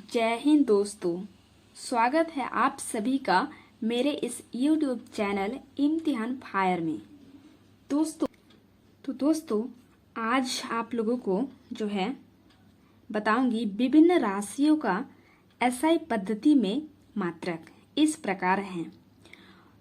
जय हिंद दोस्तों। स्वागत है आप सभी का मेरे इस YouTube चैनल इम्तिहान फायर में। दोस्तों आज आप लोगों को जो है बताऊंगी विभिन्न राशियों का एसआई पद्धति में मात्रक इस प्रकार हैं।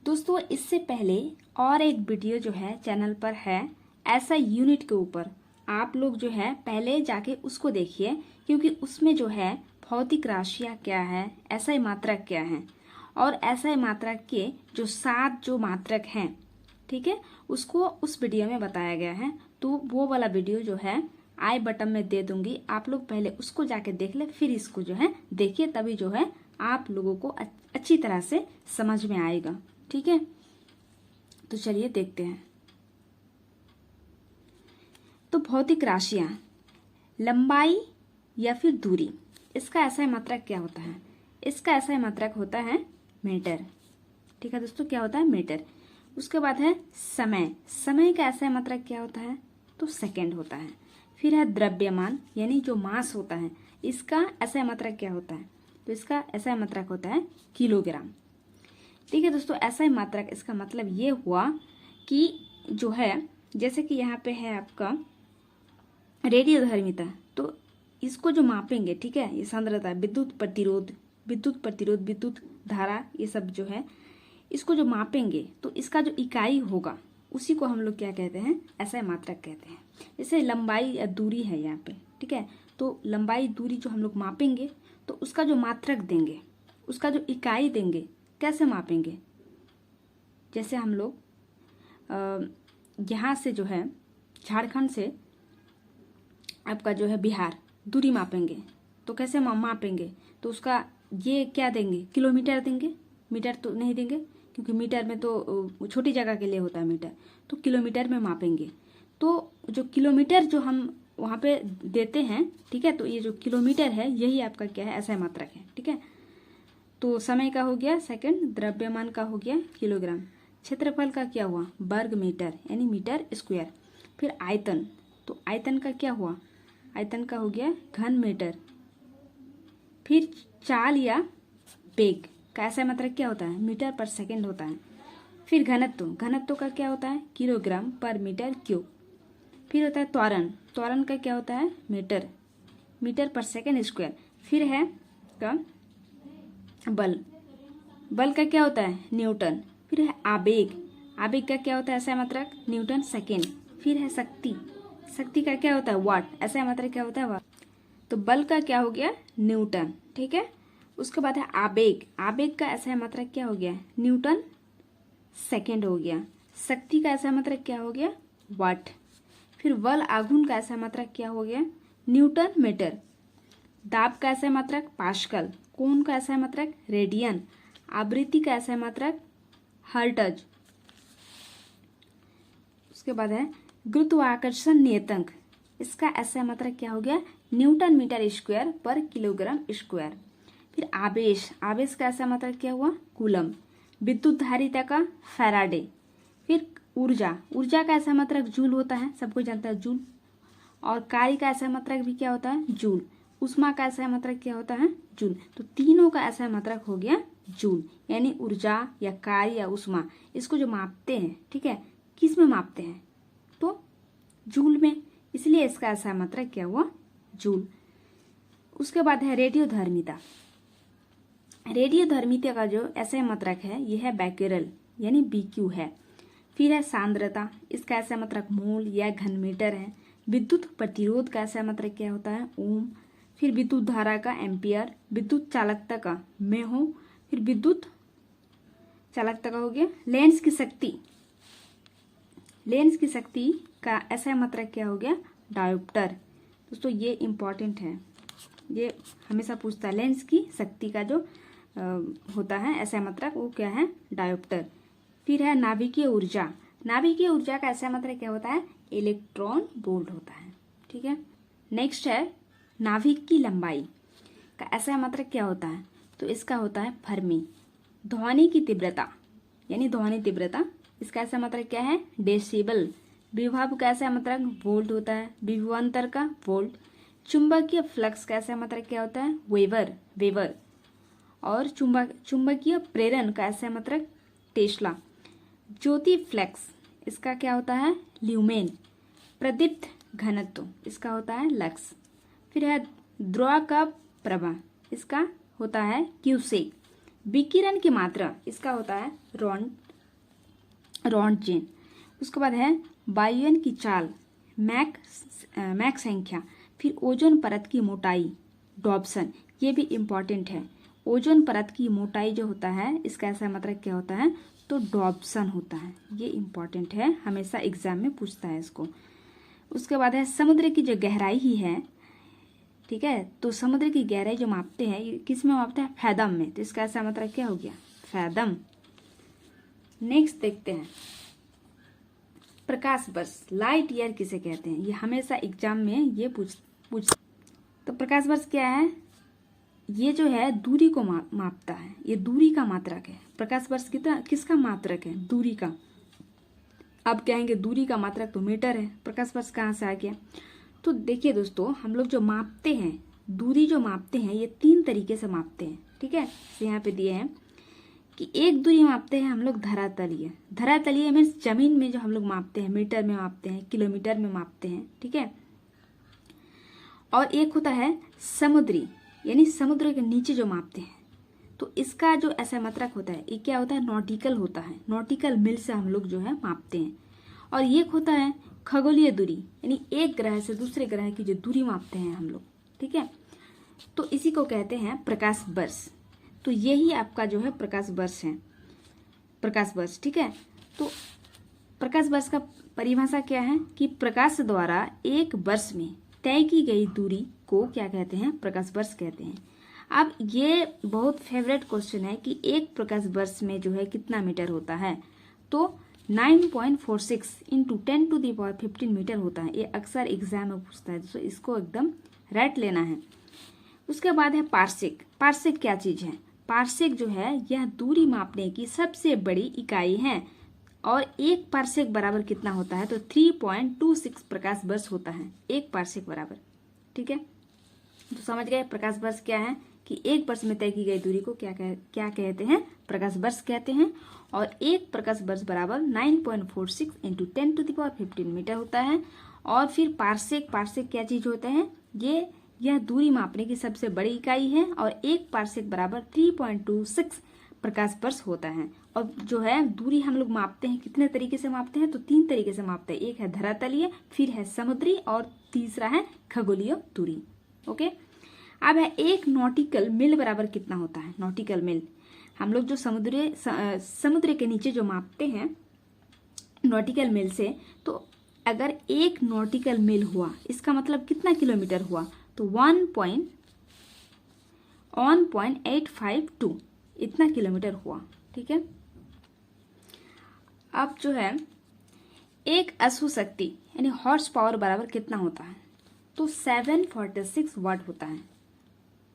दोस्तों इससे पहले और एक वीडियो जो है चैनल पर है एसआई यूनिट के ऊपर, आप लोग जो है पहले जाके उसको देखिए, क्योंकि उसमें जो है भौतिक राशियाँ क्या है, एसआई मात्रक क्या है और एसआई मात्रक के जो 7 जो मात्रक हैं, ठीक है, उसको उस वीडियो में बताया गया है। तो वो वाला वीडियो जो है आई बटन में दे दूंगी, आप लोग पहले उसको जाके देख ले, फिर इसको जो है देखिए, तभी जो है आप लोगों को अच्छी तरह से समझ में आएगा। ठीक है, तो चलिए देखते हैं। तो भौतिक राशियां, लंबाई या फिर दूरी, इसका एसआई मात्रक क्या होता है? इसका एसआई मात्रक होता है मीटर। ठीक है दोस्तों, क्या होता है? मीटर। उसके बाद है समय, समय का एसआई मात्रक क्या होता है? तो सेकंड होता है। फिर है द्रव्यमान, यानी जो मास होता है, इसका एसआई मात्रक क्या होता है? तो इसका एसआई मात्रक होता है किलोग्राम। ठीक है दोस्तों, एसआई मात्रक इसका मतलब ये हुआ कि जो है, जैसे कि यहाँ पे है आपका रेडियोधर्मिता, तो इसको जो मापेंगे, ठीक है, ये सांद्रता, विद्युत प्रतिरोध, विद्युत धारा, ये सब जो है इसको जो मापेंगे, तो इसका जो इकाई होगा उसी को हम लोग क्या कहते हैं? एसआई मात्रक कहते हैं। जैसे लंबाई या दूरी है यहाँ पे, ठीक है, तो लंबाई दूरी जो हम लोग मापेंगे, तो उसका जो मात्रक देंगे, उसका जो इकाई देंगे, कैसे मापेंगे? जैसे हम लोग यहाँ से जो है झारखंड से आपका जो है बिहार दूरी मापेंगे, तो कैसे मापेंगे? तो उसका ये क्या देंगे? किलोमीटर देंगे, मीटर तो नहीं देंगे, क्योंकि मीटर में तो छोटी जगह के लिए होता है मीटर, तो किलोमीटर में मापेंगे। तो जो किलोमीटर जो हम वहाँ पे देते हैं, ठीक है, तो ये जो किलोमीटर है यही आपका क्या है? एसआई मात्रक है। ठीक है, तो समय का हो गया सेकंड, द्रव्यमान का हो गया किलोग्राम, क्षेत्रफल का क्या हुआ? वर्ग मीटर, यानी मीटर स्क्वायर। फिर आयतन, तो आयतन का क्या हुआ? आयतन का हो गया घन मीटर। फिर चाल या वेग का एसआई मात्रक क्या होता है? मीटर पर सेकंड होता है। फिर घनत्व, घनत्व का क्या होता है? किलोग्राम पर मीटर क्यूब। फिर होता है त्वरण, त्वरण का क्या होता है? मीटर, मीटर पर सेकंड स्क्वायर। फिर है का बल, बल का क्या होता है? न्यूटन। फिर है आवेग, आवेग का क्या होता है? एसआई मात्रक न्यूटन सेकेंड। फिर है शक्ति, शक्ति का क्या होता है? वाट, एसआई मात्रक क्या होता है? वाट। तो बल का क्या हो गया? न्यूटन। ठीक है, उसके बाद है आवेग, आवेग का एसआई मात्रक क्या हो गया? न्यूटन सेकेंड हो गया। शक्ति का एसआई मात्रक क्या हो गया? वाट। फिर बल आघूर्ण का एसआई मात्रक क्या हो गया? Newton metre. दाब का एसआई मात्रक पास्कल। कोण का एसआई मात्रक रेडियन। आवृत्ति का एसआई मात्रक हर्ट्ज। उसके बाद है गुरुत्वाकर्षण नियतांक, इसका एसआई मात्रक क्या हो गया? न्यूटन मीटर स्क्वायर पर किलोग्राम स्क्वायर। फिर आवेश, आवेश का एसआई मात्रक क्या हुआ? कूलम। विद्युत धारिता का फैराडे। फिर ऊर्जा, ऊर्जा का एसआई मात्रक जूल होता है, सबको जानता है जूल। और कार्य का एसआई मात्रक भी क्या होता है? जूल। उष्मा का एसआई मात्रक क्या होता है? जूल। तो तीनों का एसआई मात्रक हो गया जूल, यानी ऊर्जा या कार्य या उष्मा, इसको जो मापते हैं, ठीक है, किस में मापते हैं? तो जूल में, इसलिए इसका एसआई मात्रक क्या हुआ? जूल। उसके बाद है रेडियोधर्मिता, रेडियोधर्मिता का जो एसआई मात्रक है यह है बैकेरल, यानी बीक्यू है। फिर है सांद्रता, इसका एसआई मात्रक मोल या घन मीटर है। विद्युत प्रतिरोध का एसआई मात्रक क्या होता है? ओम। फिर विद्युत धारा का एम्पियर। विद्युत चालकता का मेहो। फिर विद्युत चालकता का हो गया लेंस की शक्ति, लेंस की शक्ति का एसआई मात्रक क्या हो गया? डायोप्टर। दोस्तों ये इंपॉर्टेंट है, ये हमेशा पूछता है, लेंस की शक्ति का जो होता है एसआई मात्रक वो क्या है? डायोप्टर। फिर है नाभिकीय ऊर्जा, नाभिकीय ऊर्जा का एसआई मात्रक क्या होता है? इलेक्ट्रॉन वोल्ट होता है। ठीक है, नेक्स्ट है नाभिक की लंबाई का एसआई मात्रक क्या होता है? तो इसका होता है फर्मी। ध्वनि की तीव्रता, यानी ध्वनि तीव्रता, इसका एसआई मात्रक क्या है? डेसिबल। विभव का एसआई मात्रक वोल्ट होता है, विभवांतर का वोल्ट। चुंबकीय फ्लक्स का ऐसा मात्रक क्या होता है? वेबर। और चुंबकीय प्रेरण का ऐसा मात्रक टेस्ला। ज्योति फ्लक्स इसका क्या होता है? ल्यूमेन। प्रदीप्त घनत्व इसका होता है लक्स। फिर है द्रव का प्रवाह, इसका होता है क्यूसेक। विकिरण की मात्रा इसका होता है रॉन्टजेन। उसके बाद है वायुयान की चाल, मैक संख्या। फिर ओजोन परत की मोटाई, डॉप्सन, ये भी इम्पॉर्टेंट है। ओजोन परत की मोटाई जो होता है इसका ऐसा मतलब क्या होता है? तो डॉप्सन होता है। ये इम्पॉर्टेंट है, हमेशा एग्जाम में पूछता है इसको। उसके बाद है समुद्र की जो गहराई ही है, ठीक है, तो समुद्र की गहराई जो मापते हैं ये किस में मापते हैं? फैदम में। तो इसका ऐसा मतलब क्या हो गया? फैदम। नेक्स्ट देखते हैं प्रकाश वर्ष, लाइट ईयर किसे कहते हैं? ये हमेशा एग्जाम में ये पूछ तो प्रकाश वर्ष क्या है? ये जो है दूरी को मापता है, ये दूरी का मात्रक है। प्रकाश वर्ष किसका मात्रक है? दूरी का। अब कहेंगे दूरी का मात्रक तो मीटर है, प्रकाश वर्ष कहाँ से आ गया? तो देखिए दोस्तों, हम लोग जो मापते हैं, दूरी जो मापते हैं, ये 3 तरीके से मापते हैं, ठीक है। तो यहाँ पे दिए हैं कि एक दूरी मापते हैं हम लोग धरातलीय मीन्स जमीन में जो हम लोग मापते हैं, मीटर में मापते हैं, किलोमीटर में मापते हैं, ठीक है। और एक होता है समुद्री, यानी समुद्र के नीचे जो मापते हैं। तो इसका जो ऐसा मात्रक होता है ये क्या होता है? नॉटिकल होता है। नॉटिकल मील से हम लोग जो है मापते हैं। और ये होता है खगोलीय दूरी, यानी एक ग्रह से दूसरे ग्रह की जो दूरी मापते हैं हम लोग, ठीक है। तो इसी को कहते हैं प्रकाश वर्ष। तो यही आपका जो है प्रकाश वर्ष है, प्रकाश वर्ष, ठीक है। तो प्रकाश वर्ष का परिभाषा क्या है कि प्रकाश द्वारा एक वर्ष में तय की गई दूरी को क्या कहते हैं? प्रकाश वर्ष कहते हैं। अब ये बहुत फेवरेट क्वेश्चन है कि एक प्रकाश वर्ष में जो है कितना मीटर होता है? तो 9.46 इंटू 10⁻15 मीटर होता है। ये अक्सर एग्जाम में पूछता है, तो इसको एकदम रट लेना है। उसके बाद है पार्सेक। पार्सेक क्या चीज है? पार्सेक जो है यह दूरी मापने की सबसे बड़ी इकाई है। और एक पार्सेक बराबर कितना होता है? तो 3.26 प्रकाश वर्ष होता है एक पार्सेक बराबर, ठीक है। तो समझ गए प्रकाश वर्ष क्या है कि एक वर्ष में तय की गई दूरी को क्या कहते हैं? प्रकाश वर्ष कहते हैं। और एक प्रकाश वर्ष बराबर 9.46 इंटू 10⁻15 मीटर होता है। और फिर पार्सेक क्या चीज होता है? यह दूरी मापने की सबसे बड़ी इकाई है। और एक पार्सेक बराबर 3.26 प्रकाश वर्ष होता है। और जो है दूरी हम लोग मापते हैं कितने तरीके से मापते हैं? तो 3 तरीके से मापते हैं। एक है धरातलीय, फिर है समुद्री, और तीसरा है खगोलीय दूरी। ओके, अब है एक नॉटिकल मील बराबर कितना होता है? नॉटिकल मील हम लोग जो समुद्र के नीचे जो मापते हैं नॉटिकल मील से, तो अगर एक नॉटिकल मील हुआ इसका मतलब कितना किलोमीटर हुआ? तो 1.852 इतना किलोमीटर हुआ, ठीक है। अब जो है एक अश्व शक्ति यानी हॉर्स पावर बराबर कितना होता है? तो 746 वाट होता है।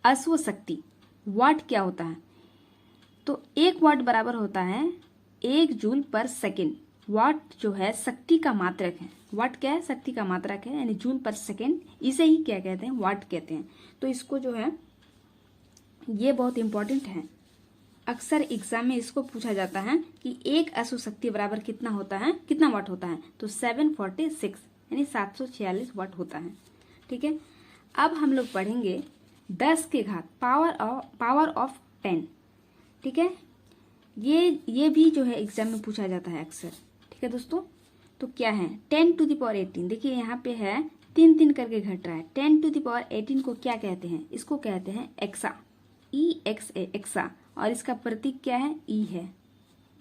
अश्व शक्ति वाट क्या होता है? तो 1 वाट बराबर होता है 1 जूल पर सेकेंड। वाट जो है शक्ति का मात्रक है। वाट क्या है? शक्ति का मात्रक है, यानी जूल पर सेकेंड, इसे ही क्या कहते हैं? वाट कहते हैं। तो इसको जो है ये बहुत इंपॉर्टेंट है, अक्सर एग्जाम में इसको पूछा जाता है कि एक अश्व शक्ति बराबर कितना होता है, कितना वाट होता है? तो 746 यानी 746 वाट होता है, ठीक है। अब हम लोग पढ़ेंगे 10 के घात पावर ऑफ 10, ठीक है। ये भी जो है एग्जाम में पूछा जाता है अक्सर, ठीक है दोस्तों। तो क्या है 10⁻18? देखिए यहाँ पे है 3 करके घट रहा है। 10⁻18 को क्या कहते हैं? इसको कहते हैं एक्सा, EXA एक्सा। और इसका प्रतीक क्या है? E है,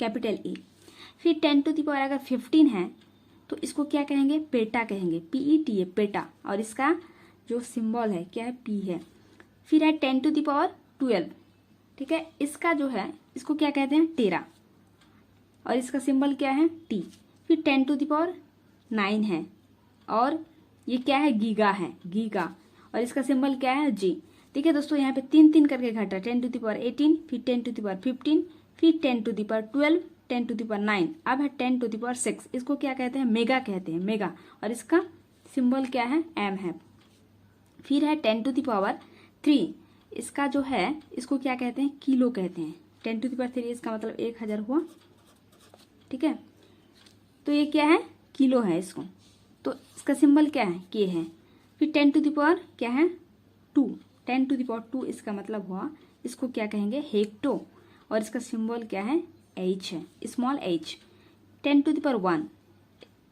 कैपिटल E। फिर 10 अगर 15 है तो इसको क्या कहेंगे? पेटा कहेंगे, PETA पेटा। और इसका जो सिंबल है क्या है? P है। फिर है 10⁻12, ठीक है। इसका जो है इसको क्या कहते हैं? टेरा। और इसका सिंबल क्या है? T। फिर 10�9 है, और ये क्या है? गीगा है, गीगा। और इसका सिंबल क्या है? G। ठीक है दोस्तों, यहाँ पे 3 करके घटा, 10⁻18, फिर 10⁻15, फिर 10⁻12, 10�9, अब है 10�6। इसको क्या कहते हैं? मेगा कहते हैं, मेगा। और इसका सिंबल क्या है? M है। फिर है 10⁻3, इसका जो है इसको क्या कहते हैं, किलो कहते हैं। 10⁻3 इसका मतलब 1000 हुआ, ठीक है। तो ये क्या है, किलो है इसको, तो इसका सिंबल क्या है, के है। फिर 10⁻, क्या है, 2, 10⁻2 इसका मतलब हुआ, इसको क्या कहेंगे, हेक्टो, और इसका सिंबल क्या है, h है, स्मॉल h। 10⁻1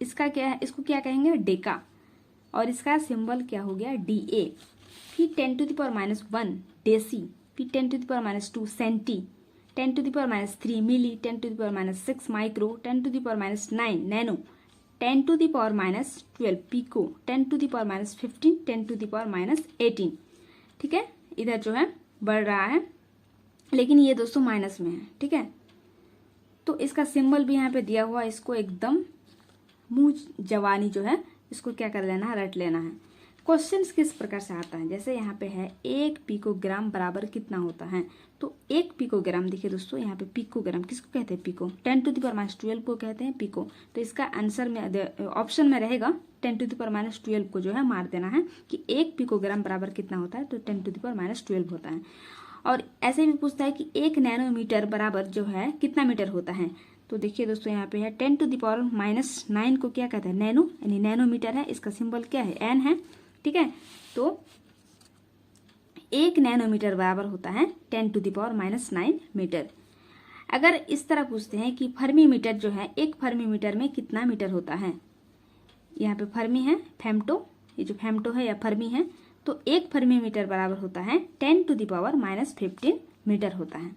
इसका क्या है, इसको क्या कहेंगे, डेका, और इसका सिंबल क्या हो गया, da। फिर 10⁻−1 डेसी, फिर 10⁻−2 सेंटी, 10⁻−3 मिली, 10⁻−6 माइक्रो, 10⁻−9 नैनो, 10⁻−12 पिको, 10⁻−15, 10⁻−18, ठीक है। इधर जो है बढ़ रहा है, लेकिन ये दोस्तों माइनस में है, ठीक है। तो इसका सिंबल भी यहाँ पे दिया हुआ, इसको एकदम मुंह जवानी जो है इसको क्या कर लेना है, रट लेना है। क्वेश्चंस किस प्रकार से आता है, जैसे यहाँ पे है 1 पिकोग्राम बराबर कितना होता है, तो 1 पिकोग्राम, देखिए दोस्तों यहाँ पे पिकोग्राम किसको कहते हैं, पिको, 10⁻12 को कहते हैं पिको। तो इसका आंसर में ऑप्शन में रहेगा 10⁻12 को जो है मार देना है कि 1 पिकोग्राम बराबर कितना होता है, तो 10⁻12 होता है। और ऐसे भी पूछता है कि 1 नैनोमीटर बराबर जो है कितना मीटर होता है, तो देखिए दोस्तों यहाँ पे है 10⁻−9 को क्या कहते हैं, नैनो, यानी नैनोमीटर है, इसका सिंबल क्या है, एन है, ठीक है। तो 1 नैनोमीटर बराबर होता है 10⁻−9 मीटर। अगर इस तरह पूछते हैं कि फर्मी मीटर जो है, 1 फर्मी मीटर में कितना मीटर होता है, यहाँ पे फर्मी है, फेम्टो, ये जो फेम्टो है या फर्मी है, तो 1 फर्मी मीटर बराबर होता है 10⁻−15 मीटर होता है,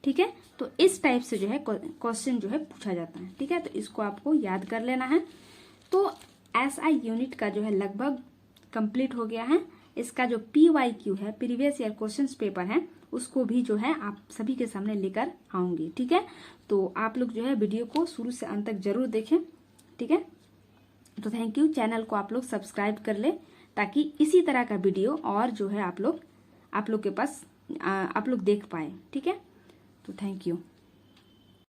ठीक है। तो इस टाइप से जो है क्वेश्चन जो है पूछा जाता है, ठीक है। तो इसको आपको याद कर लेना है। तो SI यूनिट का जो है लगभग कंप्लीट हो गया है। इसका जो PYQ है, प्रीवियस ईयर क्वेश्चंस पेपर है, उसको भी जो है आप सभी के सामने लेकर आऊंगी, ठीक है। तो आप लोग जो है वीडियो को शुरू से अंत तक जरूर देखें, ठीक है। तो थैंक यू, चैनल को आप लोग सब्सक्राइब कर ले, ताकि इसी तरह का वीडियो और जो है आप लोग के पास आप लोग देख पाए, ठीक है। तो थैंक यू।